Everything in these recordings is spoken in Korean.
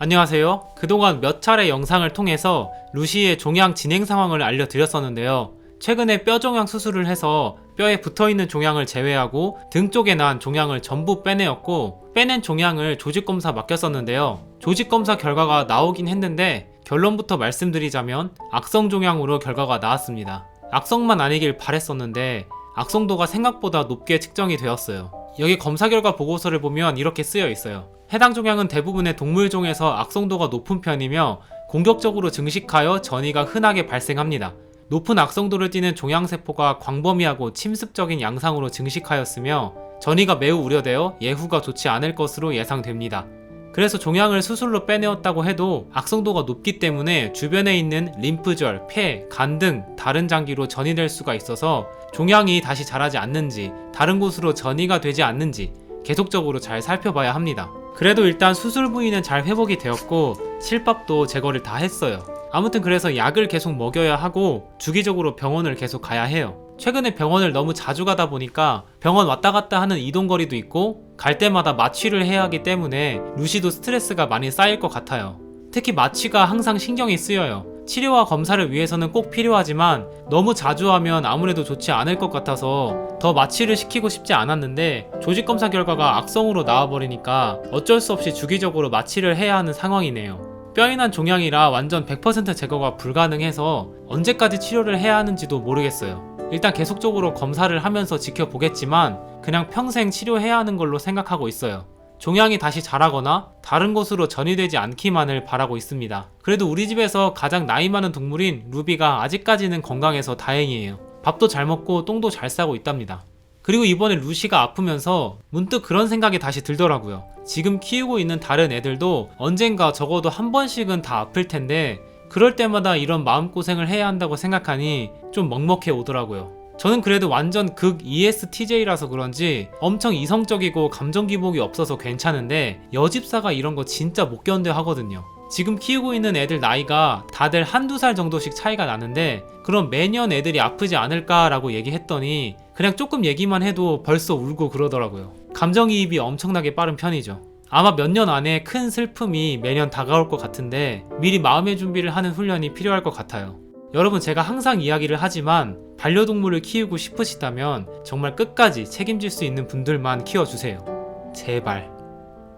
안녕하세요. 그동안 몇 차례 영상을 통해서 루시의 종양 진행 상황을 알려드렸었는데요. 최근에 뼈 종양 수술을 해서 뼈에 붙어있는 종양을 제외하고 등 쪽에 난 종양을 전부 빼내었고, 빼낸 종양을 조직검사 맡겼었는데요. 조직검사 결과가 나오긴 했는데 결론부터 말씀드리자면 악성 종양으로 결과가 나왔습니다. 악성만 아니길 바랬었는데 악성도가 생각보다 높게 측정이 되었어요. 여기 검사 결과 보고서를 보면 이렇게 쓰여 있어요. 해당 종양은 대부분의 동물종에서 악성도가 높은 편이며 공격적으로 증식하여 전이가 흔하게 발생합니다. 높은 악성도를 띠는 종양세포가 광범위하고 침습적인 양상으로 증식하였으며 전이가 매우 우려되어 예후가 좋지 않을 것으로 예상됩니다. 그래서 종양을 수술로 빼내었다고 해도 악성도가 높기 때문에 주변에 있는 림프절, 폐, 간 등 다른 장기로 전이될 수가 있어서 종양이 다시 자라지 않는지, 다른 곳으로 전이가 되지 않는지 계속적으로 잘 살펴봐야 합니다. 그래도 일단 수술 부위는 잘 회복이 되었고 실밥도 제거를 다 했어요. 아무튼 그래서 약을 계속 먹여야 하고 주기적으로 병원을 계속 가야 해요. 최근에 병원을 너무 자주 가다 보니까 병원 왔다 갔다 하는 이동거리도 있고 갈 때마다 마취를 해야 하기 때문에 루시도 스트레스가 많이 쌓일 것 같아요. 특히 마취가 항상 신경이 쓰여요. 치료와 검사를 위해서는 꼭 필요하지만 너무 자주 하면 아무래도 좋지 않을 것 같아서 더 마취를 시키고 싶지 않았는데 조직검사 결과가 악성으로 나와버리니까 어쩔 수 없이 주기적으로 마취를 해야 하는 상황이네요. 뼈에 난 종양이라 완전 100% 제거가 불가능해서 언제까지 치료를 해야 하는지도 모르겠어요. 일단 계속적으로 검사를 하면서 지켜보겠지만 그냥 평생 치료해야 하는 걸로 생각하고 있어요. 종양이 다시 자라거나 다른 곳으로 전이되지 않기만을 바라고 있습니다. 그래도 우리 집에서 가장 나이 많은 동물인 루비가 아직까지는 건강해서 다행이에요. 밥도 잘 먹고 똥도 잘 싸고 있답니다. 그리고 이번에 루시가 아프면서 문득 그런 생각이 다시 들더라고요. 지금 키우고 있는 다른 애들도 언젠가 적어도 한 번씩은 다 아플 텐데 그럴 때마다 이런 마음고생을 해야 한다고 생각하니 좀 먹먹해 오더라고요. 저는 그래도 완전 극 ESTJ라서 그런지 엄청 이성적이고 감정 기복이 없어서 괜찮은데 여집사가 이런 거 진짜 못 견뎌 하거든요. 지금 키우고 있는 애들 나이가 다들 한두 살 정도씩 차이가 나는데 그럼 매년 애들이 아프지 않을까라고 얘기했더니 그냥 조금 얘기만 해도 벌써 울고 그러더라고요. 감정이입이 엄청나게 빠른 편이죠. 아마 몇 년 안에 큰 슬픔이 매년 다가올 것 같은데 미리 마음의 준비를 하는 훈련이 필요할 것 같아요. 여러분, 제가 항상 이야기를 하지만 반려동물을 키우고 싶으시다면 정말 끝까지 책임질 수 있는 분들만 키워주세요. 제발.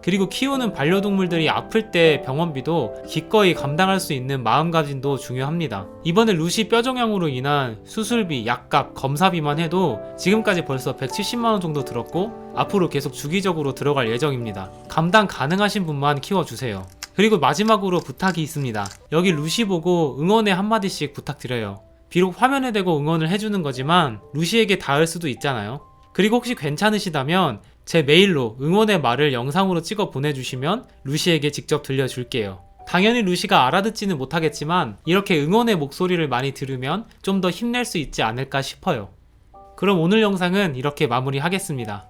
그리고 키우는 반려동물들이 아플 때 병원비도 기꺼이 감당할 수 있는 마음가짐도 중요합니다. 이번에 루시 뼈종양으로 인한 수술비, 약값, 검사비만 해도 지금까지 벌써 170만원 정도 들었고 앞으로 계속 주기적으로 들어갈 예정입니다. 감당 가능하신 분만 키워주세요. 그리고 마지막으로 부탁이 있습니다. 여기 루시 보고 응원의 한마디씩 부탁드려요. 비록 화면에 대고 응원을 해주는 거지만 루시에게 닿을 수도 있잖아요. 그리고 혹시 괜찮으시다면 제 메일로 응원의 말을 영상으로 찍어 보내주시면 루시에게 직접 들려줄게요. 당연히 루시가 알아듣지는 못하겠지만 이렇게 응원의 목소리를 많이 들으면 좀 더 힘낼 수 있지 않을까 싶어요. 그럼 오늘 영상은 이렇게 마무리하겠습니다.